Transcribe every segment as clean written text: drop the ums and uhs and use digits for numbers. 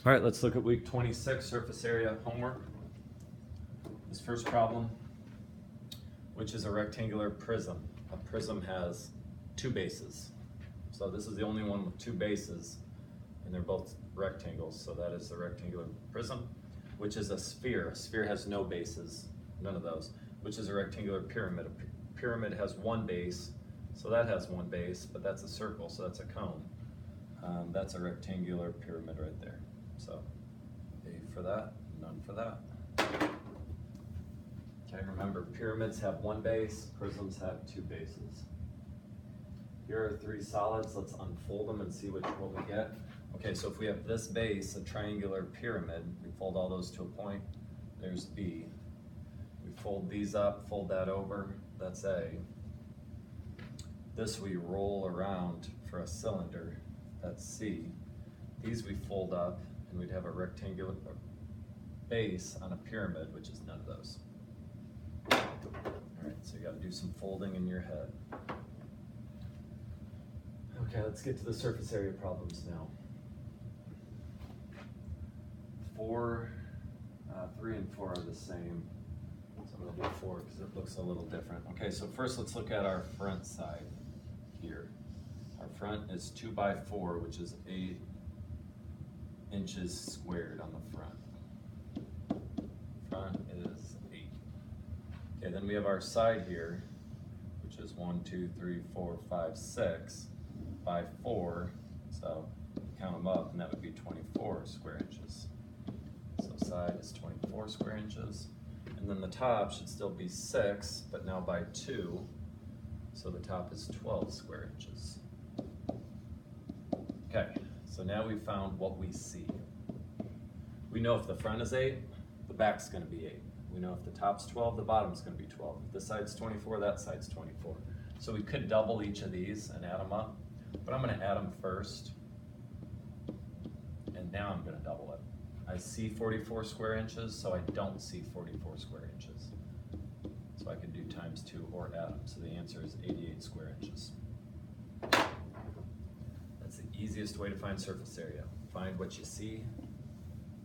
All right, let's look at week 26 surface area homework. This first problem, which is a rectangular prism. A prism has two bases. So this is the only one with two bases, and they're both rectangles. So that is the rectangular prism, which is a sphere. A sphere has no bases, none of those, which is a rectangular pyramid. A pyramid has one base, so that has one base, but that's a circle, so that's a cone. That's a rectangular pyramid right there. So A for that, none for that. Okay, remember, pyramids have one base, prisms have two bases. Here are three solids. Let's unfold them and see what we get. Okay, so if we have this base, a triangular pyramid, we fold all those to a point, there's B. We fold these up, fold that over, that's A. This we roll around for a cylinder, that's C. These we fold up, and we'd have a rectangular base on a pyramid, which is none of those. All right, so you got to do some folding in your head. Okay, let's get to the surface area problems now. 3 and 4 are the same. So I'm going to do 4 because it looks a little different. Okay, so first let's look at our front side here. Our front is 2 by 4, which is 8 inches squared on the front. Front is 8. Okay, then we have our side here, which is 1, 2, 3, 4, 5, 6 by 4. So count them up, and that would be 24 square inches. So side is 24 square inches. And then the top should still be 6, but now by 2. So the top is 12 square inches. Okay, so now we've found what we see. We know if the front is 8, the back's going to be 8. We know if the top's 12, the bottom's going to be 12. If this side's 24, that side's 24. So we could double each of these and add them up, but I'm going to add them first, and now I'm going to double it. I see 44 square inches, so I don't see 44 square inches. So I can do times 2 or add them. So the answer is 88 square inches. That's the easiest way to find surface area. Find what you see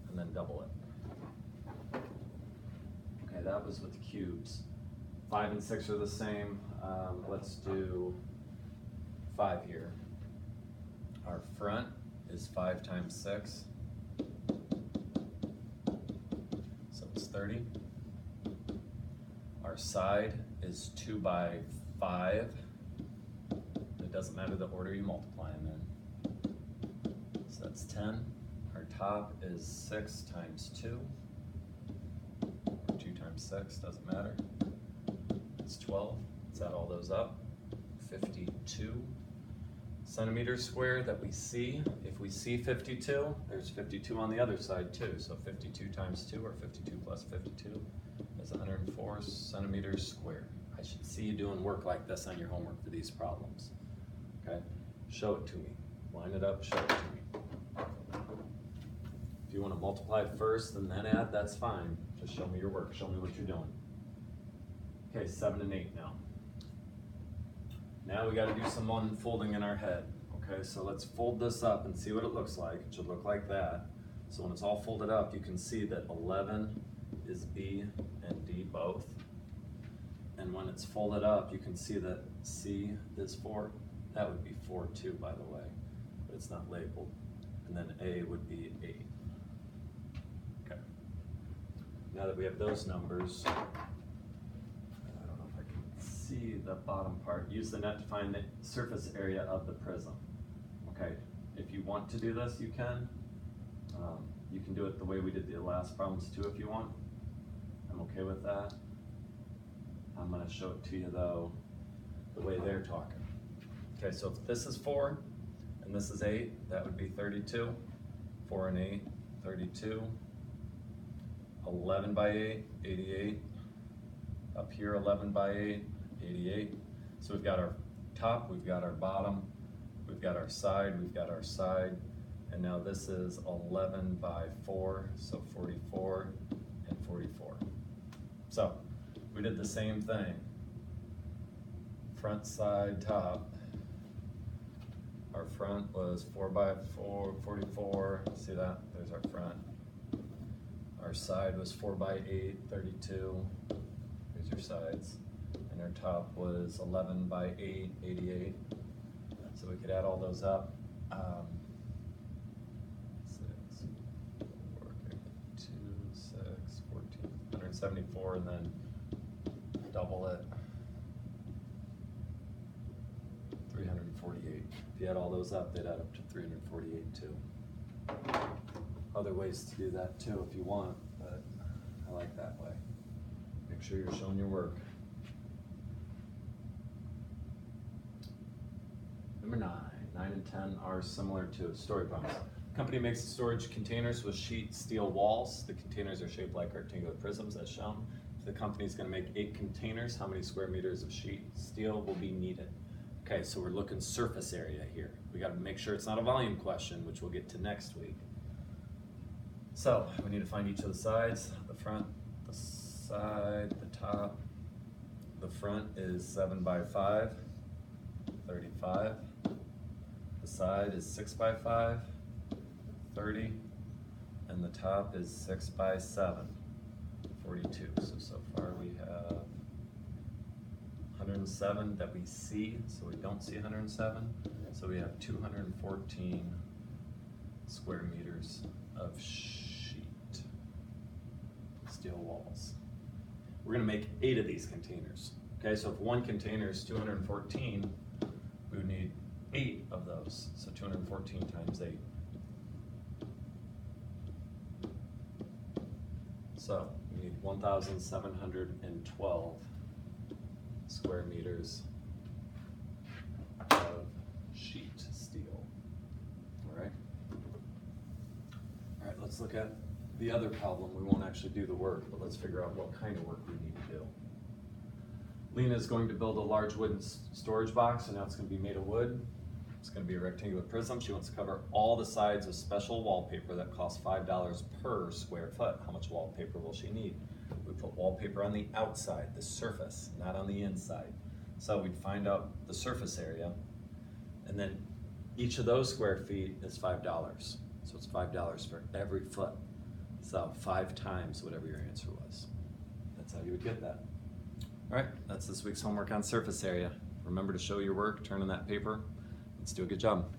and then double it. Okay, that was with cubes. 5 and 6 are the same. Let's do 5 here. Our front is 5 times 6. So it's 30. Our side is 2 by 5. It doesn't matter the order you multiply them in. So that's 10. Our top is 6 times 2. Or 2 times 6, doesn't matter. It's 12. Let's add all those up. 52 centimeters squared that we see. If we see 52, there's 52 on the other side too. So 52 times 2, or 52 plus 52, is 104 centimeters squared. I should see you doing work like this on your homework for these problems. Okay? Show it to me. Line it up, show it to me. If you want to multiply first and then add, that's fine. Just show me your work. Show me what you're doing. Okay, 7 and 8 now. Now we got to do some unfolding in our head. Okay, so let's fold this up and see what it looks like. It should look like that. So when it's all folded up, you can see that 11 is B and D both. And when it's folded up, you can see that C is 4. That would be 4 too, by the way, but it's not labeled. And then A would be 8. Okay. Now that we have those numbers, see the bottom part. Use the net to find the surface area of the prism. Okay, if you want to do this, you can. You can do it the way we did the last problems too if you want. I'm okay with that. I'm going to show it to you though the way they're talking. Okay, so if this is 4 and this is 8, that would be 32. 4 and 8, 32. 11 by 8, 88. Up here, 11 by 8, 88. So we've got our top, we've got our bottom, we've got our side, we've got our side, and now this is 11 by 4, so 44 and 44. So we did the same thing. Front, side, top. Our front was 4x4, 44. See that? There's our front. Our side was 4x8, 32. Here's your sides. And our top was 11x8, 88. So we could add all those up. 6, 4, 2, 6, 14, 174, and then double it. 348. If you add all those up, they'd add up to 348 too. Other ways to do that too if you want, but I like that way. Make sure you're showing your work. Number 9. 9 and 10 are similar to storage pumps. Company makes storage containers with sheet steel walls. The containers are shaped like rectangular prisms as shown. If the company is going to make 8 containers, how many square meters of sheet steel will be needed? Okay, so we're looking surface area here. We got to make sure it's not a volume question, which we'll get to next week. So we need to find each of the sides, the front, the side, the top. The front is 7x5, 35. The side is 6x5, 30. And the top is 6x7, 42. So far we have 107 that we see, so we don't see 107. So we have 214 square meters of sheet steel walls. We're gonna make 8 of these containers. Okay, so if one container is 214, we would need 8 of those. So 214 times 8. So we need 1,712 square meters of sheet steel. All right, let's look at the other problem. We won't actually do the work, but let's figure out what kind of work we need to do. Lena is going to build a large wooden storage box, and now it's going to be made of wood. It's going to be a rectangular prism. She wants to cover all the sides with special wallpaper that costs $5 per square foot. How much wallpaper will she need? We put wallpaper on the outside, the surface, not on the inside. So we'd find out the surface area, and then each of those square feet is $5. So it's $5 for every foot. So 5 times whatever your answer was. That's how you would get that. All right, that's this week's homework on surface area. Remember to show your work, turn in that paper. Let's do a good job.